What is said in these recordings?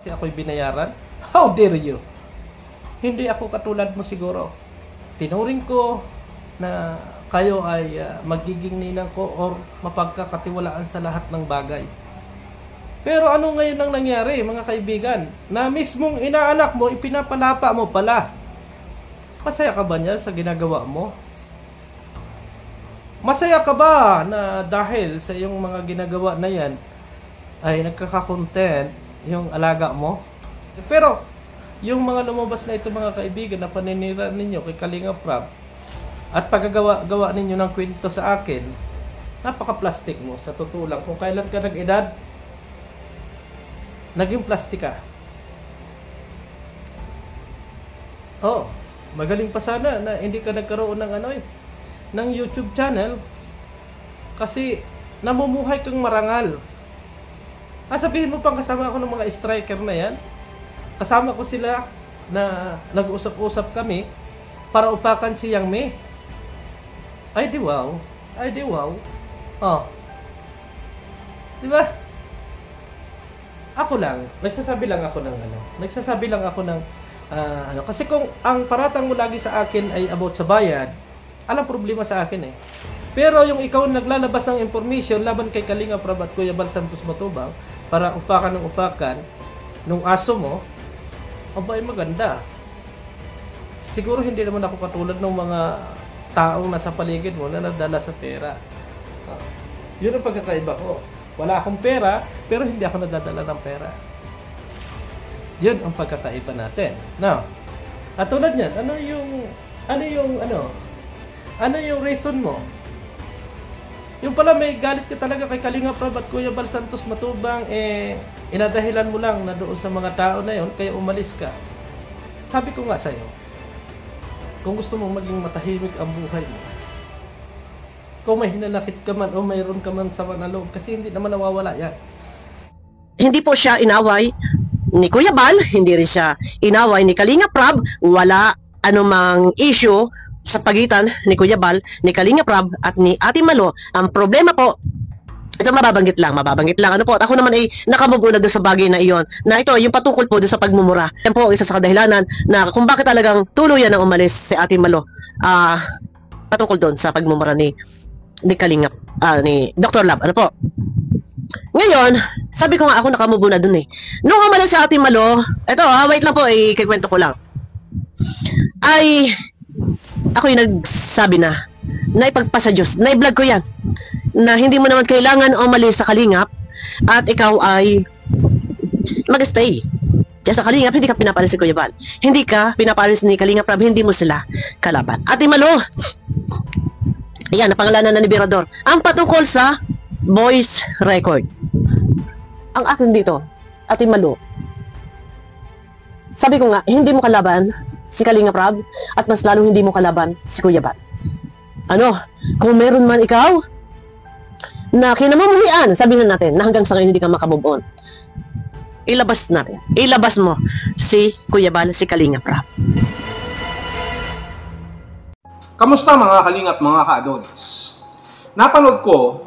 Kasi ako'y binayaran? How dare you? Hindi ako katulad mo siguro. Tinuring ko na kayo ay magiging ninang ko or mapagkakatiwalaan sa lahat ng bagay. Pero ano ngayon ang nangyari, mga kaibigan? Na mismong inaanak mo, ipinapalapa mo pala. Masaya ka ba niya sa ginagawa mo? Masaya ka ba na dahil sa iyong mga ginagawa na yan ay nagkaka-content yung alaga mo? Pero yung mga lumabas na ito, mga kaibigan, na paninira ninyo kay Kalinga Prab at paggawa ninyo ng kwento sa akin, napaka-plastic mo. Sa totoo lang, kung kailan ka nag-edad, naging plastic ka. Oh, magaling pa sana na hindi ka nagkaroon ng ng YouTube channel kasi namumuhay kang marangal. Sabihin mo pang kasama ako ng mga striker na yan. Kasama ko sila na nag-usap-usap kami para upakan si Yang May. Ay di wow. Ay di wow. Oh. Di ba? Ako lang, nagsasabi lang ako ng kasi kung ang paratang mo lagi sa akin ay about sa bayad, alang problema sa akin eh. Pero yung ikaw naglalabas ng information laban kay Kalinga Prab at Kuya Bal Santos Matubang para upakan ng upakan nung aso mo, abay maganda. Siguro hindi naman ako katulad ng mga taong nasa paligid mo na nadala sa pera. Yun ang pagkakaiba ko. Wala akong pera, pero hindi ako nadadala ng pera. Yun ang pagkakaiba natin. Now, at tulad niyan, ano yung reason mo? Yung pala may galit ka talaga kay Kalinga Prab at Kuya Bal Santos Matubang, inadahilan mo lang na doon sa mga tao na yon, kaya umalis ka. Sabi ko nga sa'yo, kung gusto mong maging matahimik ang buhay mo, kung may hinanakit ka man o mayroon ka man sama na loob, kasi hindi naman nawawala yan. Hindi po siya inaway ni Kuya Bal, hindi rin siya inaway ni Kalinga Prab, wala anumang issue sa pagitan ni Kuya Bal, ni Kalinga Prab at ni Ate Malo. Ang problema po, ito mababanggit lang. Ano po, at ako naman ay nakamove na doon sa bagay na iyon, na ito, yung patungkol po doon sa pagmumura. Yan po, isa sa kadahilanan na kung bakit talagang tuluyan na umalis si Ate Malo, patungkol doon sa pagmumura ni Kalinga, ni Dr. Love. Ano po? Ngayon, sabi ko nga ako nakamove na doon eh. Nung umalis si Ate Malo, ito, wait lang po, ikikwento ko lang. Ay, ako yung nagsabi na ipagpasa Diyos, na i-vlog ko yan, na hindi mo naman kailangan umalis sa Kalingap at ikaw ay mag-stay diyan sa Kalingap. Hindi ka pinapalis si Kuya Bal, hindi ka pinapalis ni Kalinga Prab, hindi mo sila kalaban. Ate Malo, ayan, napangalanan na ni Birador ang patungkol sa voice record. Ang akin dito, Ate Malo, sabi ko nga, hindi mo kalaban si Kalinga Prab at mas lalong hindi mo kalaban si Kuya Bal. Ano, kung meron man ikaw na kinamumuhian, sabihin natin na hanggang sa ngayon hindi ka makamove on, ilabas natin, ilabas mo si Kuya Bal, si Kalinga Prab. Kamusta mga Kalingap, mga ka-Adonis? Napanood ko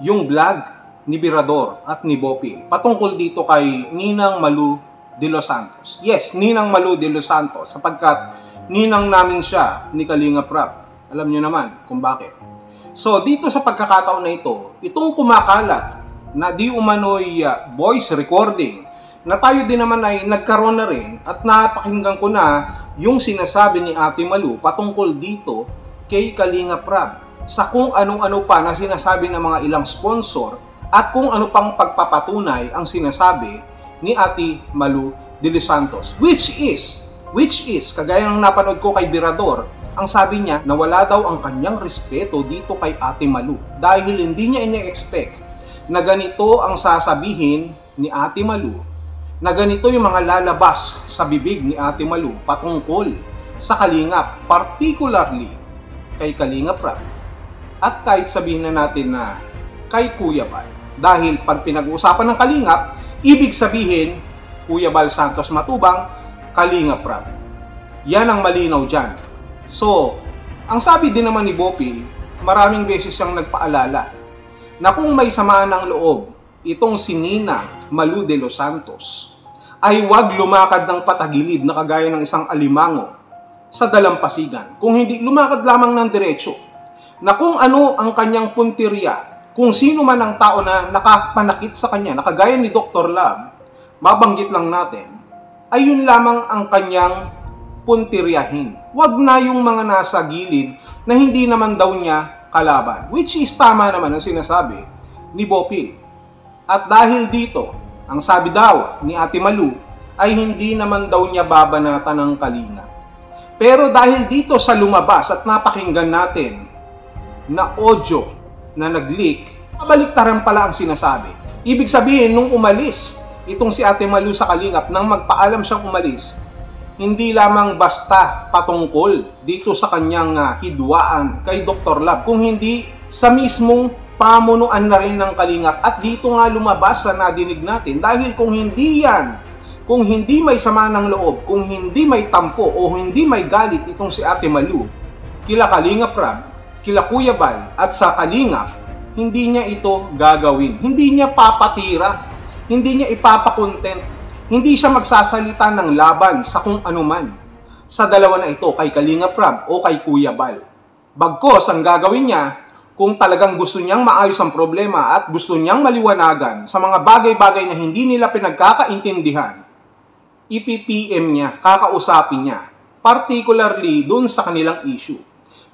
yung vlog ni Birador at ni Bopil patungkol dito kay Ninang Malu de los Santos. Yes, Ninang Malu de los Santos, sapagkat ninang namin siya ni Kalinga Prab. Alam niyo naman kung bakit. So, dito sa pagkakataon na ito, itong kumakalat na di umano'y voice recording, na tayo din naman ay nagkaroon na rin at napakinggan ko na yung sinasabi ni Ate Malu patungkol dito kay Kalinga Prab sa kung ano-ano pa na sinasabi ng mga ilang sponsor at kung ano pang pagpapatunay ang sinasabi ni Ate Malu de los Santos, which is kagaya ng napanood ko kay Birador, ang sabi niya na wala daw ang kanyang respeto dito kay Ate Malu dahil hindi niya ine-expect na ganito ang sasabihin ni Ate Malu, na ganito yung mga lalabas sa bibig ni Ate Malu patungkol sa Kalingap, particularly kay Kalinga Prab at kahit sabihin na natin na kay Kuya Bal. Dahil pag pinag-uusapan ng Kalingap, ibig sabihin, Kuya Bal Santos Matubang, Kalinga Prab. Yan ang malinaw dyan. So, ang sabi din naman ni Bopil, maraming beses siyang nagpaalala na kung may samaan ng loob itong si Ninang Malu de los Santos ay huwag lumakad ng patagilid na kagaya ng isang alimango sa dalampasigan. Kung hindi, lumakad lamang ng diretso. Na kung ano ang kanyang puntirya, kung sino man ang tao na nakapanakit sa kanya, na kagaya ni Dr. Lab, mabanggit lang natin, ay yun lamang ang kanyang puntiryahin. Huwag na yung mga nasa gilid na hindi naman daw niya kalaban. Which is tama naman ang sinasabi ni Bopil. At dahil dito, ang sabi daw ni Ate Malu ay hindi naman daw niya babanatan ng Kalinga. Pero dahil dito sa lumabas at napakinggan natin na audio na nag-leak, kabaliktaran pala ang sinasabi. Ibig sabihin, nung umalis itong si Ate Malu sa Kalingap, nang magpaalam siyang umalis, hindi lamang basta patungkol dito sa kanyang hidwaan kay Dr. Lab, kung hindi sa mismong pamunuan na rin ng Kalingap. At dito nga lumabas sa nadinig natin, dahil kung hindi yan, kung hindi may sama ng loob, kung hindi may tampo o hindi may galit itong si Ate Malu, kila Kalingap Rab, kila Kuya Bal at sa Kalingap, hindi niya ito gagawin. Hindi niya papatira, hindi niya ipapakontent, hindi siya magsasalita ng laban sa kung anuman sa dalawa na ito, kay Kalingap Rab o kay Kuya Bal. Bagkos, ang gagawin niya, kung talagang gusto niyang maayos ang problema at gusto niyang maliwanagan sa mga bagay-bagay na hindi nila pinagkakaintindihan, ipipm niya, kakausapin niya, particularly dun sa kanilang issue.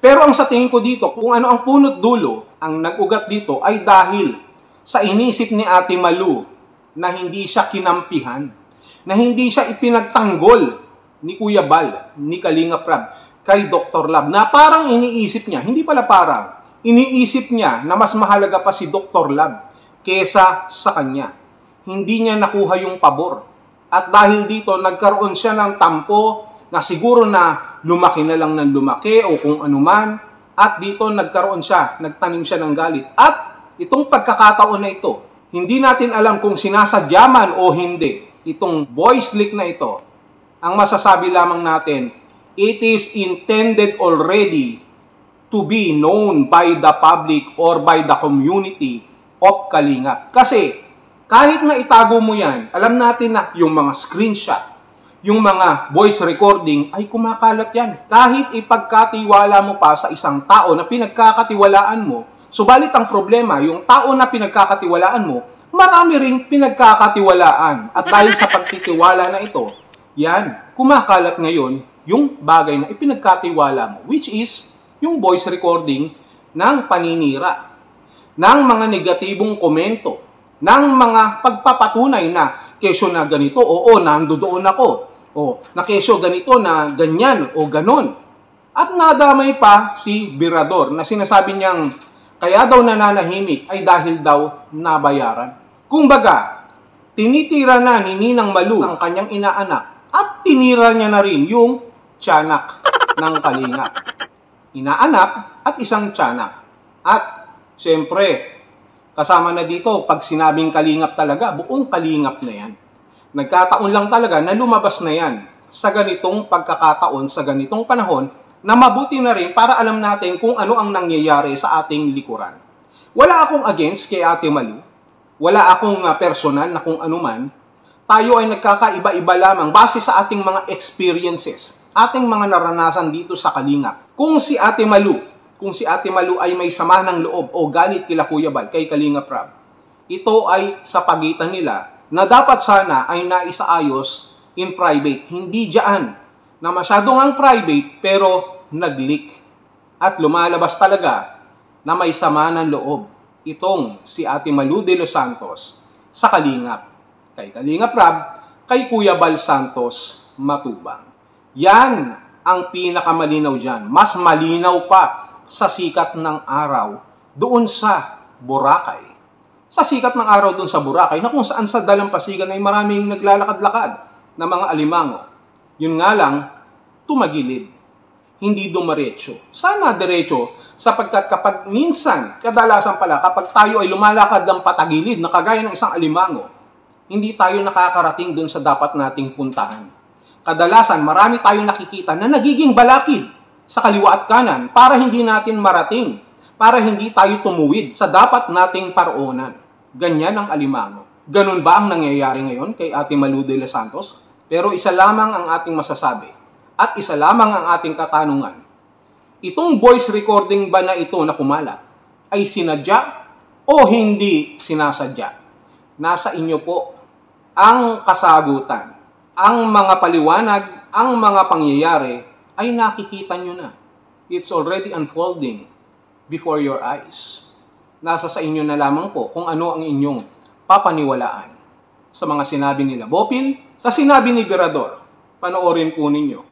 Pero ang sa tingin ko dito, kung ano ang punot dulo, ang nag-ugat dito ay dahil sa inisip ni Ate Malu na hindi siya kinampihan, na hindi siya ipinagtanggol ni Kuya Bal, ni Kalingap Rab, kay Dr. Lab, na parang iniisip niya, hindi pala parang, iniisip niya na mas mahalaga pa si Dr. Lab kesa sa kanya. Hindi niya nakuha yung pabor. At dahil dito, nagkaroon siya ng tampo na siguro na lumaki na lang ng lumaki o kung anuman. At dito nagkaroon siya, nagtanim siya ng galit. At itong pagkakataon na ito, hindi natin alam kung sinasadya man o hindi itong voice leak na ito. Ang masasabi lamang natin, it is intended already to be known by the public or by the community of Kalingap. Kasi kahit na itago mo yan, alam natin na yung mga screenshot, yung mga voice recording ay kumakalat yan. Kahit ipagkatiwala mo pa sa isang tao na pinagkakatiwalaan mo, subalit ang problema, yung tao na pinagkakatiwalaan mo, marami ring pinagkakatiwalaan. At dahil sa pagtitiwala na ito, yan, kumakalat ngayon yung bagay na ipinagkatiwala mo, which is yung voice recording ng paninira, ng mga negatibong komento, ng mga pagpapatunay na kesyo na ganito, oo, nandoon ako, o na kesyo ganito na ganyan o ganon. At nadamay pa si Birador na sinasabi niyang kaya daw nananahimik ay dahil daw nabayaran. Kumbaga, tinitira na ni Ninang Malu ang kanyang inaanak at tinira niya na rin yung tiyanak ng Kalingap. Inaanak at isang tiyanak. At siyempre, kasama na dito, pag sinabing Kalingap talaga, buong Kalingap na yan. Nagkataon lang talaga na lumabas na yan sa ganitong pagkakataon, sa ganitong panahon, na mabuti na rin para alam natin kung ano ang nangyayari sa ating likuran. Wala akong against kay Ate Malu. Wala akong personal na kung anuman. Tayo ay nagkakaiba-iba lamang base sa ating mga experiences, ating mga naranasan dito sa Kalingap. Kung si Ate Malu ay may sama ng loob o galit kila Kuya Bal, kay Kalingap Rab, ito ay sa pagitan nila na dapat sana ay naisaayos in private. Hindi dyan na masyadong ang private pero nag-leak. At lumalabas talaga na may sama ng loob itong si Ate Malu de los Santos sa Kalingap. Kay Kalingap Rab, kay Kuya Bal Santos Matubang. Yan ang pinakamalinaw dyan. Mas malinaw pa sa sikat ng araw doon sa Boracay. Sa sikat ng araw doon sa Boracay na kung saan sa dalampasigan ay maraming naglalakad-lakad na mga alimango. Yun nga lang, tumagilid. Hindi dumaretso. Sana diretso sapagkat kapag minsan, kadalasan pala, kapag tayo ay lumalakad ng patagilid na kagaya ng isang alimango, hindi tayo nakakarating doon sa dapat nating puntahan. Kadalasan, marami tayong nakikita na nagiging balakid sa kaliwa at kanan para hindi natin marating, para hindi tayo tumuwid sa dapat nating paroonan. Ganyan ang alimango. Ganun ba ang nangyayari ngayon kay Ate Malu de los Santos? Pero isa lamang ang ating masasabi at isa lamang ang ating katanungan. Itong voice recording ba na ito na kumalat ay sinadya o hindi sinasadya? Nasa inyo po ang kasagutan. Ang mga paliwanag, ang mga pangyayari ay nakikita nyo na. It's already unfolding before your eyes. Nasa sa inyo na lamang po kung ano ang inyong papaniwalaan. Sa mga sinabi nila Bopil, sa sinabi ni Birador, panoorin po ninyo.